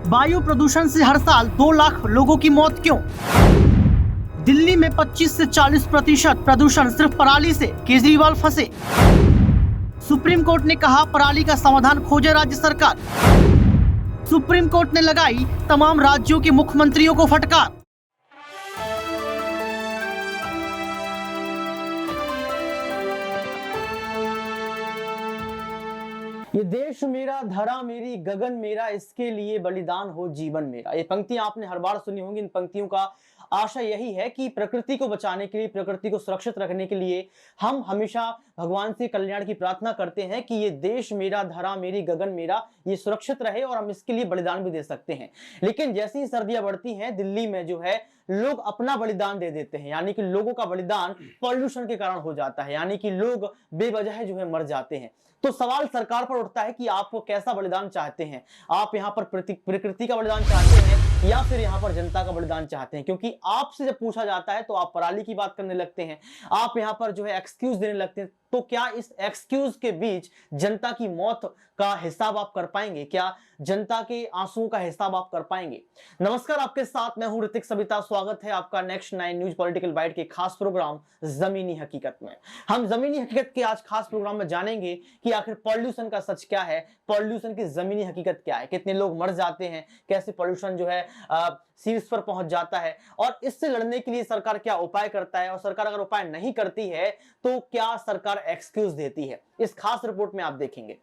वायु प्रदूषण से हर साल 2 लाख लोगों की मौत क्यों? दिल्ली में 25 से 40% प्रदूषण सिर्फ पराली से, केजरीवाल फंसे। सुप्रीम कोर्ट ने कहा पराली का समाधान खोजे राज्य सरकार। सुप्रीम कोर्ट ने लगाई तमाम राज्यों के मुख्यमंत्रियों को फटकार। ये देश मेरा, धरा मेरी, गगन मेरा, इसके लिए बलिदान हो जीवन मेरा। ये पंक्तियां आपने हर बार सुनी होंगी। इन पंक्तियों का आशय यही है कि प्रकृति को बचाने के लिए, प्रकृति को सुरक्षित रखने के लिए हम हमेशा भगवान से कल्याण की प्रार्थना करते हैं कि ये देश मेरा, धरा मेरी, गगन मेरा, ये सुरक्षित रहे और हम इसके लिए बलिदान भी दे सकते हैं। लेकिन जैसे ही सर्दियां बढ़ती हैं, दिल्ली में जो है लोग अपना बलिदान दे देते हैं, यानी कि लोगों का बलिदान पॉल्यूशन के कारण हो जाता है, यानी कि लोग बेवजह जो है मर जाते हैं। तो सवाल सरकार पर उठता है कि आप कैसा बलिदान चाहते हैं? आप यहाँ पर प्रकृति का बलिदान चाहते हैं या फिर यहाँ पर जनता का बलिदान चाहते हैं? क्योंकि आपसे जब पूछा जाता है तो आप पराली की बात करने लगते हैं, आप यहाँ पर जो है एक्सक्यूज देने लगते हैं। तो क्या इस एक्सक्यूज के बीच जनता की मौत का हिसाब आप कर पाएंगे? क्या जनता के आंसुओं का हिसाब आप कर पाएंगे? नमस्कार, आपके साथ मैं हूं ऋतिक सविता। स्वागत है आपका नेक्स्ट 9 न्यूज पॉलिटिकल बाइट के खास प्रोग्राम जमीनी हकीकत में। हम जमीनी हकीकत के आज खास प्रोग्राम में जानेंगे कि आखिर पॉल्यूशन का सच क्या है, पॉल्यूशन की जमीनी हकीकत क्या है, कितने लोग मर जाते हैं, कैसे पॉल्यूशन जो है शीर्ष पर पहुंच जाता है और इससे लड़ने के लिए सरकार क्या उपाय करता है, और सरकार अगर उपाय नहीं करती है तो क्या सरकार एक्सक्यूज देती है, इस खास रिपोर्ट में आप देखेंगे।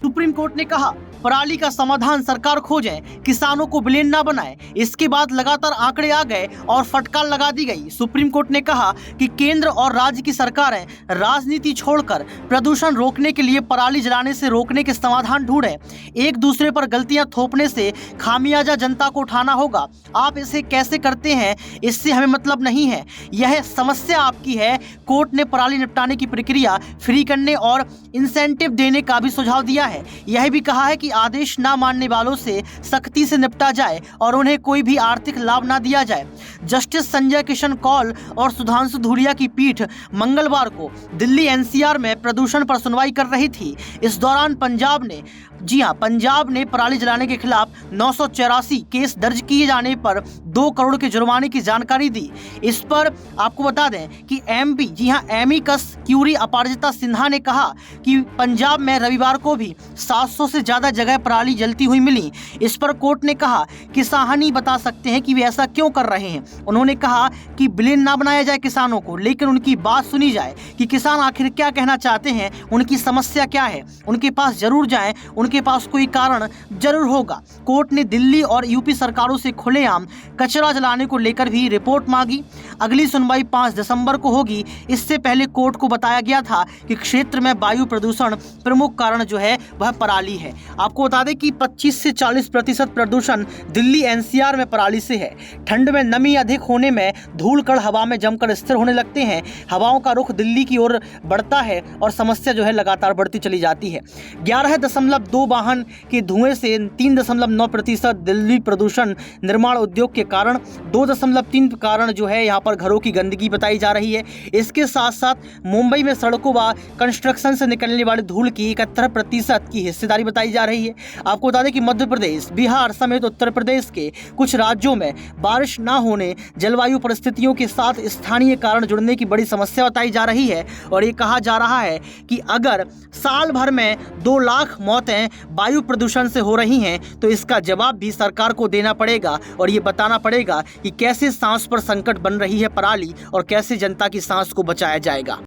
सुप्रीम कोर्ट ने कहा पराली का समाधान सरकार खोजे, किसानों को विलेन ना बनाए। इसके बाद लगातार आंकड़े आ गए और फटकार लगा दी गई। सुप्रीम कोर्ट ने कहा कि केंद्र और राज्य की सरकारें राजनीति छोड़कर प्रदूषण रोकने के लिए पराली जलाने से रोकने के समाधान ढूंढें। एक दूसरे पर गलतियां थोपने से खामियाजा जनता को उठाना होगा। आप इसे कैसे करते हैं इससे हमें मतलब नहीं है, यह समस्या आपकी है। कोर्ट ने पराली निपटाने की प्रक्रिया फ्री करने और इंसेंटिव देने का भी सुझाव दिया है। यह भी कहा है कि आदेश ना मानने वालों से सख्ती से निपटा जाए और उन्हें कोई भी आर्थिक लाभ ना दिया जाए। जस्टिस संजय किशन कौल और सुधांशु धूलिया की पीठ मंगलवार को दिल्ली एनसीआर में प्रदूषण पर सुनवाई कर रही थी। इस दौरान पंजाब ने पराली जलाने के खिलाफ 984 केस दर्ज किए जाने पर 2 करोड़ के जुर्माने की जानकारी दी। इस पर आपको बता दें कि एमिकस क्यूरी अपराजिता सिन्हा ने कहा कि पंजाब में रविवार को भी 700 से ज्यादा जगह पराली जलती हुई मिली। इस पर कोर्ट ने कहा किसान ही बता सकते हैं कि वे ऐसा क्यों कर रहे हैं। उन्होंने कहा कि विलेन ना बनाया जाए किसानों को, लेकिन उनकी बात सुनी जाए कि किसान आखिर क्या कहना चाहते हैं, उनकी समस्या क्या है। उनके पास जरूर जाएं, उनके पास कोई कारण जरूर होगा। कोर्ट ने दिल्ली और यूपी सरकारों से खुलेआम कचरा जलाने को लेकर भी रिपोर्ट मांगी। अगली सुनवाई 5 दिसंबर को होगी। इससे पहले कोर्ट को बताया गया था कि क्षेत्र में वायु प्रदूषण प्रमुख कारण जो है वह पराली है। आपको बता दें कि 25 से 40% प्रदूषण दिल्ली एनसीआर में पराली से है। ठंड में नमी अधिक होने में धूल कण हवा में जमकर स्थिर होने लगते हैं। हवाओं का रुख दिल्ली की ओर बढ़ता है और समस्या जो है लगातार बढ़ती चली जाती है। 11.2 वाहन के धुएं से 3.9% दिल्ली प्रदूषण, निर्माण उद्योग के कारण 2.3 कारण जो है यहाँ पर घरों की गंदगी बताई जा रही है। इसके साथ साथ मुंबई में सड़कों व कंस्ट्रक्शन से निकलने वाली धूल की 71% की हिस्सेदारी बताई जा रही है। आपको बता दें कि मध्य प्रदेश, बिहार समेत उत्तर प्रदेश के कुछ राज्यों में बारिश न होने, जलवायु परिस्थितियों के साथ स्थानीय कारण जुड़ने की बड़ी समस्या बताई जा रही है। और ये कहा जा रहा है कि अगर साल भर में 2 लाख मौतें वायु प्रदूषण से हो रही हैं तो इसका जवाब भी सरकार को देना पड़ेगा और ये बताना पड़ेगा कि कैसे सांस पर संकट बन रही है पराली और कैसे जनता की सांस को बचाया जाएगा।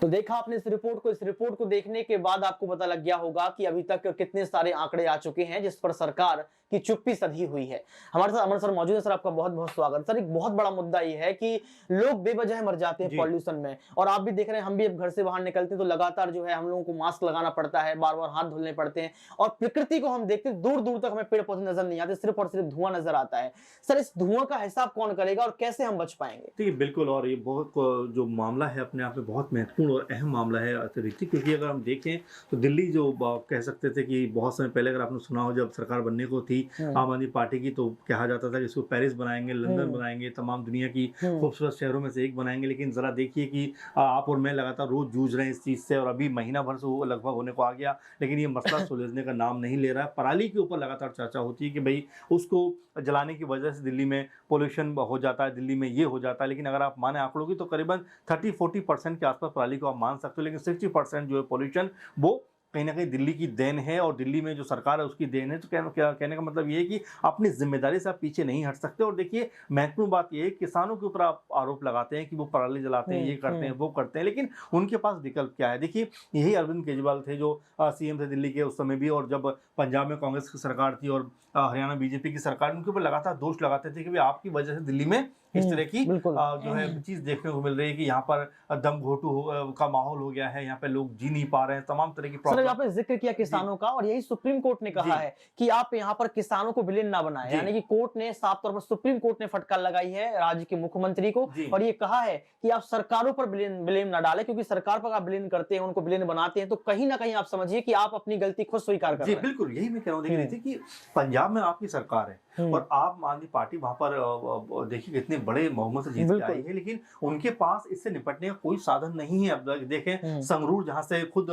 तो देखा आपने इस रिपोर्ट को देखने के बाद आपको पता लग गया होगा कि अभी तक कितने सारे आंकड़े आ चुके हैं जिस पर सरकार की चुप्पी सधी हुई है। हमारे साथ अमर सर मौजूद है। सर, आपका बहुत बहुत स्वागत। सर, एक बहुत बड़ा मुद्दा ये है कि लोग बेवजह मर जाते हैं पॉल्यूशन में, और आप भी देख रहे हैं, हम भी अब घर से बाहर निकलते हैं तो लगातार जो है हम लोगों को मास्क लगाना पड़ता है, बार बार हाथ धुलने पड़ते हैं, और प्रकृति को हम देखते हैं दूर दूर तक हमें पेड़ पौधे नजर नहीं आते, सिर्फ और सिर्फ धुआं नजर आता है। सर, इस धुआं का हिसाब कौन करेगा और कैसे हम बच पाएंगे? ठीक है, बिल्कुल। और ये बहुत जो मामला है अपने आप में बहुत महत्वपूर्ण महत्वपूर्ण और अहम मामला है ऋतिक, क्योंकि अगर हम देखें तो दिल्ली जो कह सकते थे कि बहुत समय पहले, अगर आपने सुना हो, जब सरकार बनने को थी आम आदमी पार्टी की, तो कहा जाता था कि इसको पेरिस बनाएंगे, लंदन बनाएंगे, तमाम दुनिया की खूबसूरत शहरों में से एक बनाएंगे। लेकिन ज़रा देखिए कि आप और मैं लगातार रोज़ जूझ रहे हैं इस चीज़ से, और अभी महीना भर से वो लगभग होने को आ गया, लेकिन ये मसला सुलझने का नाम नहीं ले रहा है। पराली के ऊपर लगातार चर्चा होती है कि भाई उसको जलाने की वजह से दिल्ली में पोल्यूशन हो जाता है, दिल्ली में ये हो जाता है। लेकिन अगर आप माने आंकड़ों की, तो करीबन 30-40% के आसपास पराली को आप मान सकते हो, लेकिन 60% जो है पोल्यूशन, वो कहीं ना कहीं दिल्ली की देन है, और दिल्ली में जो सरकार है उसकी देन है। तो कहने का मतलब ये है कि अपनी जिम्मेदारी से आप पीछे नहीं हट सकते। और देखिए, महत्वपूर्ण बात ये है, किसानों के ऊपर आप आरोप लगाते हैं कि वो पराली जलाते हैं, ये करते हैं, वो करते हैं, लेकिन उनके पास विकल्प क्या है? देखिए, यही अरविंद केजरीवाल थे जो सीएम थे दिल्ली के उस समय भी, और जब पंजाब में कांग्रेस की सरकार थी और हरियाणा बीजेपी की सरकार, उनके ऊपर लगातार दोष लगाते थे कि भाई आपकी वजह से दिल्ली में इस तरह की जो है चीज देखने को मिल रही है कि यहाँ पर दम घोटू का माहौल हो गया है, यहाँ पे लोग जी नहीं पा रहे हैं, तमाम तरह की प्रॉब्लम। आपने जिक्र किया किसानों का, और यही सुप्रीम कोर्ट ने कहा है कि आप यहाँ पर किसानों को विलेन ना बनाएं। यानी कि कोर्ट ने साफ तौर पर, सुप्रीम कोर्ट ने फटकार लगाई है राज्य के मुख्यमंत्री को, और ये कहा है कि आप सरकारों पर ब्लेम ना डालें, क्योंकि सरकार पर आप ब्लेम करते हैं, उनको ब्लेम बनाते हैं, तो कहीं ना कहीं आप समझिए कि आप अपनी गलती खुद स्वीकार कर रहे हैं। बिल्कुल, यही मैं कह रहा हूँ। देखिए कि पंजाब में आपकी सरकार है और आम आदमी पार्टी वहां पर देखिए कितने बड़े बहुमत से जीत के आई है, लेकिन उनके पास इससे निपटने का कोई साधन नहीं है। अब देखें, संगरूर जहां से खुद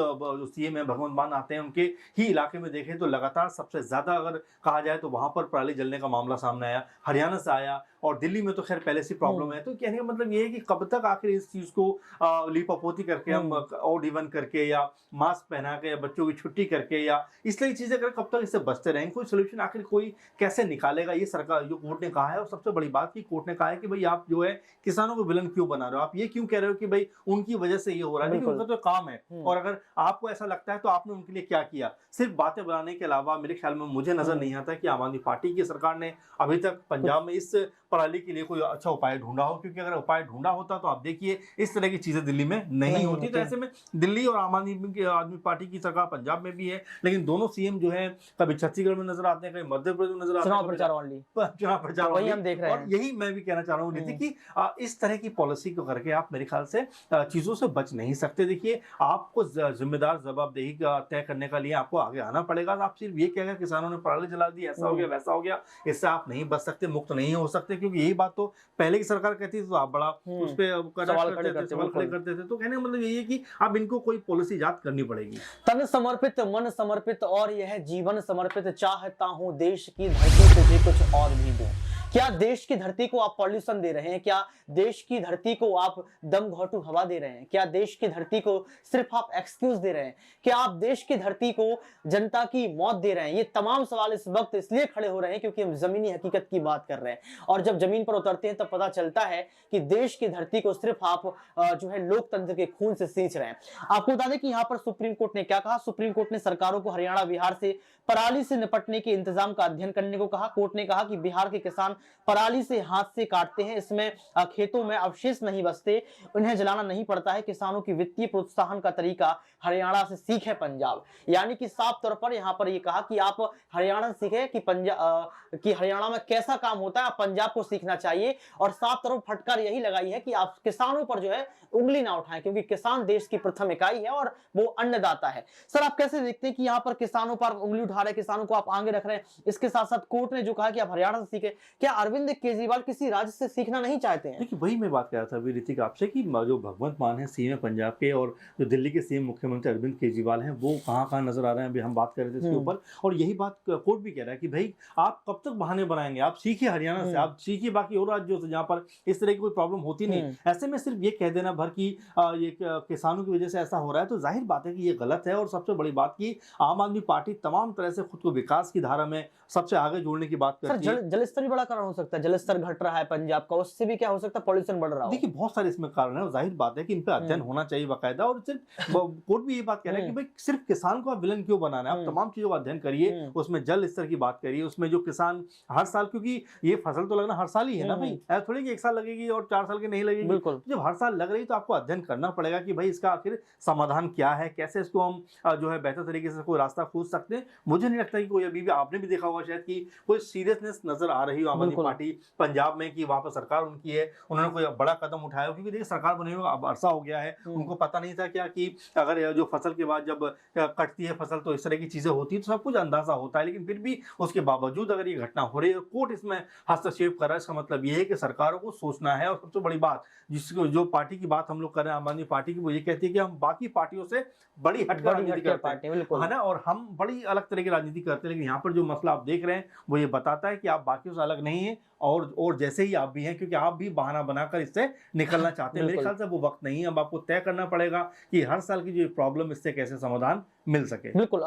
सीएम है भगवंत मान आते हैं, उनके ही इलाके में देखें तो लगातार सबसे ज्यादा अगर कहा जाए तो वहां पर पराली जलने का मामला सामने आया, हरियाणा से आया, और दिल्ली में तो खैर पहले से प्रॉब्लम है। तो कहने का मतलब ये है कि कब तक आखिर इस चीज को लीपापोती करके, हम ऑड इवन करके, या मास्क पहना के, या बच्चों की छुट्टी करके, या इस तरह की चीजें करके कब तक इससे बचते रहेंगे? कोई सोल्यूशन आखिर कोई कैसे निकालेगा? ये सरकार, जो कोर्ट ने कहा है, और सबसे बड़ी बात की कोर्ट ने कहा है कि भाई आप जो है किसानों को विलन क्यों बना रहे हो? आप ये क्यों कह रहे हो कि भाई उनकी वजह से ये हो रहा है? उनका तो काम है, और अगर आपको ऐसा लगता है तो आपने उनके लिए क्या किया? सिर्फ बातें बनाने के अलावा मेरे ख्याल में, मुझे नजर नहीं आता कि आम आदमी पार्टी की सरकार ने अभी तक पंजाब में इस पराली के लिए कोई अच्छा उपाय ढूंढा हो, क्योंकि अगर उपाय ढूंढा होता तो आप देखिए इस तरह की चीजें दिल्ली में नहीं होती। तो ऐसे में दिल्ली और आम आदमी पार्टी की सरकार पंजाब में भी है, लेकिन दोनों सीएम जो है कभी छत्तीसगढ़ में नजर आते हैं, कभी मध्य प्रदेश में नजर आते हैं, चुनाव प्रचार वही हम देख रहे हैं। और यही मैं भी कहना चाह रहा हूँ कि इस तरह की पॉलिसी को करके आप मेरे ख्याल से चीजों से बच नहीं सकते। देखिए, आपको जिम्मेदार जवाबदेही का तय करने के लिए आपको आगे आना पड़ेगा। आप सिर्फ ये कहकर किसानों ने पराली जला दी, ऐसा हो गया, वैसा हो गया, इससे आप नहीं बच सकते, मुक्त नहीं हो सकते, क्योंकि यही बात तो पहले की सरकार कहती थी, तो आप बड़ा उस पर सवाल खड़े करते थे। तो कहने का मतलब यही है कि अब इनको कोई पॉलिसी इजाद करनी पड़ेगी। तन समर्पित, मन समर्पित, और यह जीवन समर्पित, चाहता हूं देश की धरती तुझे कुछ और भी दूं। क्या देश की धरती को आप पॉल्यूशन दे रहे हैं? क्या देश की धरती को आप दम घोटू हवा दे रहे हैं? क्या देश की धरती को सिर्फ आप एक्सक्यूज दे रहे हैं? क्या आप देश की धरती को जनता की मौत दे रहे हैं? ये तमाम सवाल इस वक्त इसलिए खड़े हो रहे हैं क्योंकि हम जमीनी हकीकत की बात कर रहे हैं, और जब जमीन पर उतरते हैं तब पता चलता है कि देश की धरती को सिर्फ आप जो है लोकतंत्र के खून से सींच रहे हैं। आपको बता दें कि यहाँ पर सुप्रीम कोर्ट ने क्या कहा। सुप्रीम कोर्ट ने सरकारों को हरियाणा, बिहार से पराली से निपटने के इंतजाम का अध्ययन करने को कहा। कोर्ट ने कहा कि बिहार के किसान पराली से हाथ से काटते हैं, इसमें खेतों में अवशेष नहीं बचते, उन्हें जलाना नहीं पड़ता है। किसानों की वित्तीय प्रोत्साहन का तरीका हरियाणा से सीखे पंजाब। यानी कि साफ तौर पर यहाँ पर ये कहा कि आप हरियाणा से सीखे कि हरियाणा में कैसा काम होता है, आप पंजाब को सीखना चाहिए। और साफ तौर पर फटकार यही लगाई है कि आप किसानों पर जो है उंगली ना उठाएं, क्योंकि किसान देश की प्रथम इकाई है और वो अन्नदाता है। सर, आप कैसे देखते हैं कि यहाँ पर किसानों पर उंगली उठा रहे हैं, किसानों को आप आगे रख रहे हैं? इसके साथ साथ कोर्ट ने जो कहा कि आप हरियाणा से सीखे, क्या अरविंद केजरीवाल किसी राज्य से सीखना नहीं चाहते हैं? देखिए, वही मैं बात कर रहा था अभी ऋतिक आपसे कि जो भगवंत मान है सीएम पंजाब के, और जो दिल्ली के सीएम मुख्यमंत्री अरविंद केजरीवाल हैं, वो कहाँ नजर आ रहे हैं? अभी हम बात कर रहे थे इसके ऊपर, और यही बात कोर्ट भी कह रहा है कि भाई आप कब तक बहाने बनाएंगे? आप सीखिए हरियाणा से, आप सीखिए बाकी और राज्यों से जहाँ पर इस तरह की कोई प्रॉब्लम होती नहीं। ऐसे में सिर्फ ये कह देना भर कि ये किसानों की वजह से ऐसा हो रहा है, तो जाहिर बात है कि ये गलत है। और सबसे बड़ी बात की आम आदमी पार्टी तमाम तरह से खुद को विकास की धारा में सबसे आगे जोड़ने की बात करती है। जलस्तर भी बड़ा कारण हो सकता है, जलस्तर घट रहा है पंजाब का, उससे भी क्या हो सकता है? पॉल्यूशन बढ़ रहा है। देखिए, बहुत सारे इसमें कारण है, और जाहिर बात है कि इन पर अध्ययन होना चाहिए बाकायदा। और सिर्फ कोर्ट भी ये बात कह रहा है कि भाई सिर्फ किसान को आप विलन क्यों बनाना है? आप तमाम चीजों का अध्ययन करिए, उसमें जल स्तर की बात करिए, उसमें जो किसान हर साल, क्योंकि ये फसल तो लगना हर साल ही है ना भाई, ऐसा थोड़ी कि एक साल लगेगी और 4 साल की नहीं लगेगी। जब हर साल लग रही तो आपको अध्ययन करना पड़ेगा कि भाई इसका आखिर समाधान क्या है, कैसे इसको हम जो है बेहतर तरीके से कोई रास्ता खोज सकते हैं। मुझे नहीं लगता कि कोई, अभी भी आपने भी देखा होगा शायद, कि कोई सीरियसनेस नजर आ रही हो आम आदमी पार्टी पंजाब में कि वहां पर सरकार उनकी है, उन्होंने कोई बड़ा कदम उठाया, क्योंकि देखिए सरकार बने हुए अब अरसा हो गया है, उनको पता नहीं था क्या कि अगर जो फसल के बाद जब कटती है फसल तो इस तरह की चीजें होती है, तो सब कुछ अंदाजा होता है, लेकिन फिर भी उसके बावजूद अगर ये घटना हो रही है, कोर्ट इसमें हस्तक्षेप कर रहा है, इसका मतलब ये है कि सरकारों को सोचना है। और सबसे बड़ी बात जिसको जो पार्टी की बात हम लोग कर रहे हैं, आम आदमी पार्टी की, वो ये कहती है कि हम बाकी पार्टियों से बड़ी हटकर राजनीति करते हैं, है ना, और हम बड़ी अलग तरह की राजनीति करते हैं। लेकिन यहाँ पर जो मसला आप देख रहे हैं वो ये बताता है कि आप बाकियों से अलग नहीं है, और जैसे ही आप भी हैं, क्योंकि आप भी बहाना बनाकर इससे निकलना चाहते हैं। मेरे ख्याल से वो वक्त नहीं है, अब आपको तय करना पड़ेगा कि हर साल की जो प्रॉब्लम इससे कैसे समाधान मिल सके। बिल्कुल।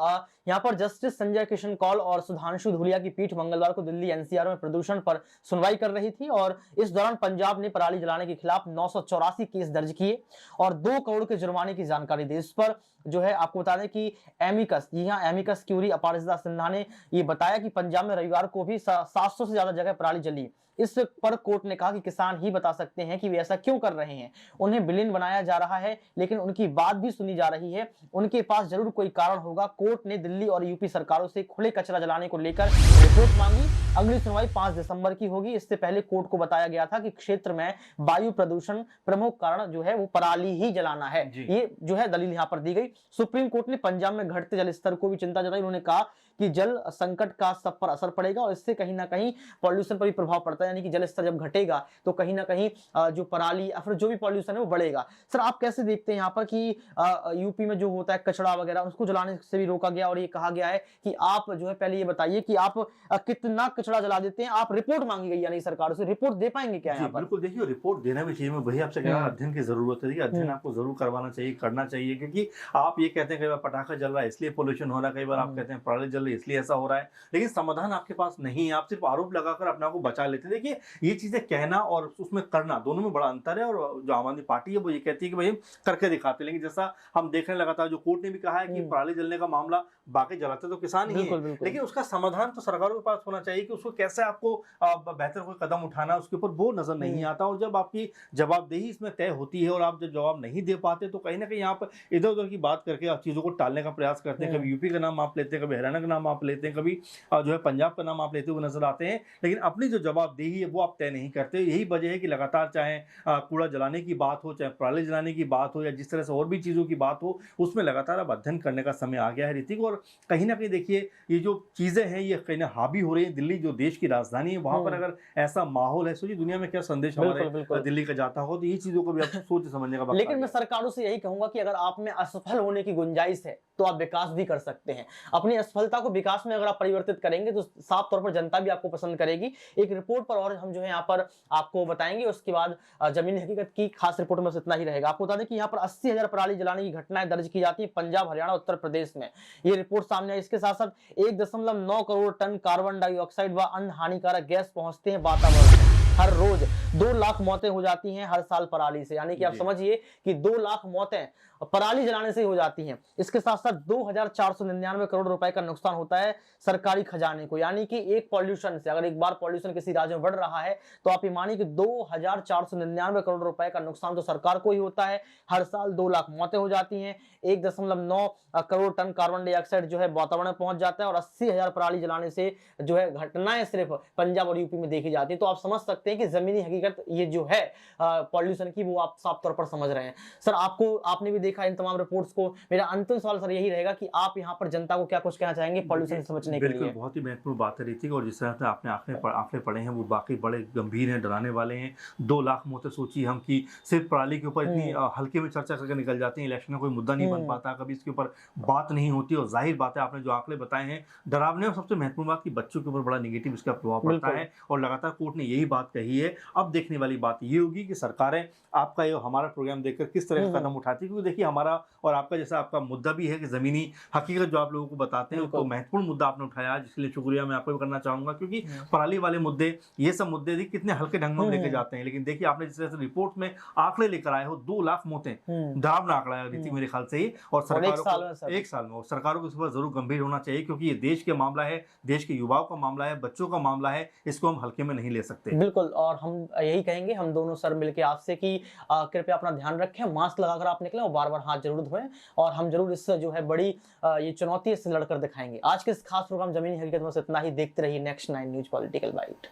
यहाँ पर जस्टिस संजय किशन कौल और सुधांशु धूलिया की पीठ मंगलवार को दिल्ली एनसीआर में प्रदूषण पर सुनवाई कर रही थी, और इस दौरान पंजाब ने पराली जलाने के खिलाफ 984 केस दर्ज किए और 2 करोड़ के जुर्माने की जानकारी दी। इस पर जो है आपको बता दें कि एमिकस, जी हाँ, एमिकस क्यूरी अपराजिता सिन्हा ने ये बताया कि पंजाब में रविवार को भी 700 से ज्यादा जगह पराली जली। इस पर कोर्ट ने कहा कि किसान ही बता सकते हैं कि वे ऐसा क्यों कर रहे हैं, उन्हें विलेन बनाया जा रहा है, लेकिन उनकी बात भी सुनी जा रही है, उनके पास जरूर कोई कारण होगा। कोर्ट ने दिल्ली और यूपी सरकारों से खुले कचरा जलाने को लेकर रिपोर्ट मांगी। अगली सुनवाई 5 दिसंबर की होगी। इससे पहले कोर्ट को बताया गया था कि क्षेत्र में वायु प्रदूषण प्रमुख कारण जो है वो पराली ही जलाना है, ये जो है दलील यहाँ पर दी गई। सुप्रीम कोर्ट ने पंजाब में घटते जल स्तर को भी चिंता जताई। उन्होंने कहा कि जल संकट का सब पर असर पड़ेगा और इससे कहीं ना कहीं पॉल्यूशन पर भी प्रभाव पड़ता है, यानी कि जल स्तर जब घटेगा तो कहीं ना कहीं जो पराली या फिर जो भी पॉल्यूशन है वो बढ़ेगा। सर आप कैसे देखते हैं यहाँ पर कि यूपी में जो होता है कचरा वगैरह उसको जलाने से भी रोका गया, और ये कहा गया है कि आप जो है पहले ये बताइए कि आप कितना कचरा जला देते हैं, आप रिपोर्ट मांगी गई यानी सरकार से, रिपोर्ट दे पाएंगे क्या यहाँ पर? बिल्कुल, देखिए रिपोर्ट देना भी चाहिए। मैं वही आपसे कह रहा हूं, अध्ययन की जरूरत है, अध्ययन आपको जरूर करवाना चाहिए, करना चाहिए, क्योंकि आप ये कहते हैं कई बार पटाखा जल रहा है इसलिए पोल्यूशन हो रहा है, कई बार आप कहते हैं पराली जल रही है इसलिए ऐसा हो रहा है, लेकिन समाधान आपके पास नहीं है, आप सिर्फ आरोप लगाकर अपने आप को बचा लेते हैं। देखिए ये चीजें कहना और उसमें करना दोनों में बड़ा अंतर है, और जो आम आदमी पार्टी है वो ये कहती है कि भाई हम करके दिखाते हैं, लेकिन जैसा हम देख रहे हैं लगातार, जो कोर्ट ने भी कहा है कि पराली जलने का मामला बाकी जलाते तो किसान ही है, लेकिन उसका समाधान तो सरकारों के पास होना चाहिए कि उसको कैसे आपको बेहतर कोई कदम उठाना, उसके ऊपर वो नजर नहीं आता। और जब आपकी जवाबदेही इसमें तय होती है और आप जब जवाब नहीं दे पाते तो कहीं ना कहीं यहाँ पर इधर उधर की बात करके आप चीजों को टालने का प्रयास करते हैं। कभी यूपी का नाम आप लेते हैं, कभी हरियाणा का नाम आप लेते हैं, कभी जो है पंजाब का नाम आप लेते हुए नजर आते हैं, लेकिन अपनी जो जवाबदेही है वो आप तय नहीं करते। यही वजह है कि लगातार चाहे कूड़ा जलाने की बात हो, चाहे पराली जलाने की बात हो, या जिस तरह से और भी चीजों की बात हो, उसमें लगातार अब अध्ययन करने का समय आ गया है ऋतिक। और कहीं ना कहीं देखिए ये जो चीजें हैं ये कहीं हावी हो रही है। दिल्ली जो देश की राजधानी है वहां पर अगर ऐसा माहौल है, सोचिए दुनिया में क्या संदेश हमारे दिल्ली का जाता हो, तो ये चीजों को भी आपको सोच समझने का वक्त। लेकिन मैं सरकारों से यही कहूंगा कि अगर आप में असफल होने की गुंजाइश है तो आप विकास भी कर सकते हैं। अपनी असफलता को विकास में अगर आप परिवर्तित करेंगे तो साफ तौर पर जनता भी आपको पसंद करेगी। एक रिपोर्ट पर और हम जो है यहाँ पर आपको बताएंगे, उसके बाद जमीनी हकीकत की खास रिपोर्ट में इतना ही रहेगा। आपको बता दें कि यहाँ पर 80,000 पराली जलाने की घटनाएं दर्ज की जाती है पंजाब, हरियाणा, उत्तर प्रदेश में। ये रिपोर्ट सामने आई। इसके साथ साथ 1.9 करोड़ टन कार्बन डाइऑक्साइड व अन्य हानिकारक गैस पहुंचते हैं वातावरण में हर रोज। 2 लाख मौतें हो जाती हैं हर साल पराली से, यानी कि आप समझिए कि 2 लाख मौतें पराली जलाने से हो जाती हैं। इसके साथ साथ 2,499 करोड़ रुपए का नुकसान होता है सरकारी खजाने को, यानी कि एक पॉल्यूशन से, अगर एक बार पॉल्यूशन किसी राज्य में बढ़ रहा है तो आप ये मानिए कि 2,499 करोड़ रुपए का नुकसान तो सरकार को ही होता है। हर साल 2 लाख मौतें हो जाती हैं, 1.9 करोड़ टन कार्बन डाइऑक्साइड जो है वातावरण में पहुंच जाता है, और 80,000 पराली जलाने से जो है घटनाएं सिर्फ पंजाब और यूपी में देखी जाती है। तो आप समझ सकते हैं कि जमीनी हकीकत ये जो है पॉल्यूशन की, वो आप साफ तौर पर समझ रहे हैं। सर आपने भी देखा इन तमाम रिपोर्ट्स को। मेरा अंतिम सवाल सर यही रहेगा कि आप यहाँ पर जनता को क्या कुछ कहना चाहेंगे पॉल्यूशन से बचने के लिए? बिल्कुल, बहुत ही महत्वपूर्ण बात है ऋतिक, और जिस तरह से आपने आंकड़े पढ़े हैं वो बाकी बड़े गंभीर हैं, डराने वाले हैं। 2 लाख मौतें सोचिए हम कि सिर्फ पराली के ऊपर इतनी हल्के में चर्चा करके निकल जाती है, इलेक्शन में कोई मुद्दा नहीं बन पाता, कभी इसके ऊपर बात नहीं होती। और जाहिर बात है आपने जो आंकड़े बताए हैं डरावने, और सबसे महत्वपूर्ण बात कि बच्चों के ऊपर बड़ा नेगेटिव इसका प्रभाव पड़ता है, और लगातार कोर्ट ने यही बात कही है। अब देखने वाली बात ये होगी कि सरकारें आपका ये हमारा प्रोग्राम देखकर किस तरह का कदम उठाती है, क्योंकि देखिए हमारा और आपका जैसा आपका मुद्दा भी है कि जमीनी हकीकत जो आप लोगों को बताते हैं, तो महत्वपूर्ण मुद्दा आपने उठाया, जिसके लिए शुक्रिया मैं आपको भी करना चाहूंगा, क्योंकि पराली वाले मुद्दे, ये सब मुद्दे कितने हल्के ढंग में लेके जाते हैं। लेकिन देखिए आपने जिस तरह से रिपोर्ट में आंकड़े लेकर आए हो, 2 लाख मौतें, डरावना आंकड़ा है रीति मेरे ख्याल से ही, और सरकारों को एक साल में सरकारों को इस पर जरूर गंभीर होना चाहिए, क्योंकि ये देश के मामला है, देश के युवाओं का मामला है, बच्चों का मामला है, इसको हम हल्के में नहीं ले सकते। बिल्कुल, और हम यही कहेंगे हम दोनों सर मिलकर आपसे कि कृपया अपना ध्यान रखें, मास्क लगाकर आप निकलें और बार-बार हाथ जरूर धोएं, और हम जरूर इस जो है बड़ी ये चुनौती से लड़कर दिखाएंगे। आज के इस खास प्रोग्राम जमीनी हकीकत में इतना ही। देखते रहिए नेक्स्ट 9 न्यूज पॉलिटिकल बाइट।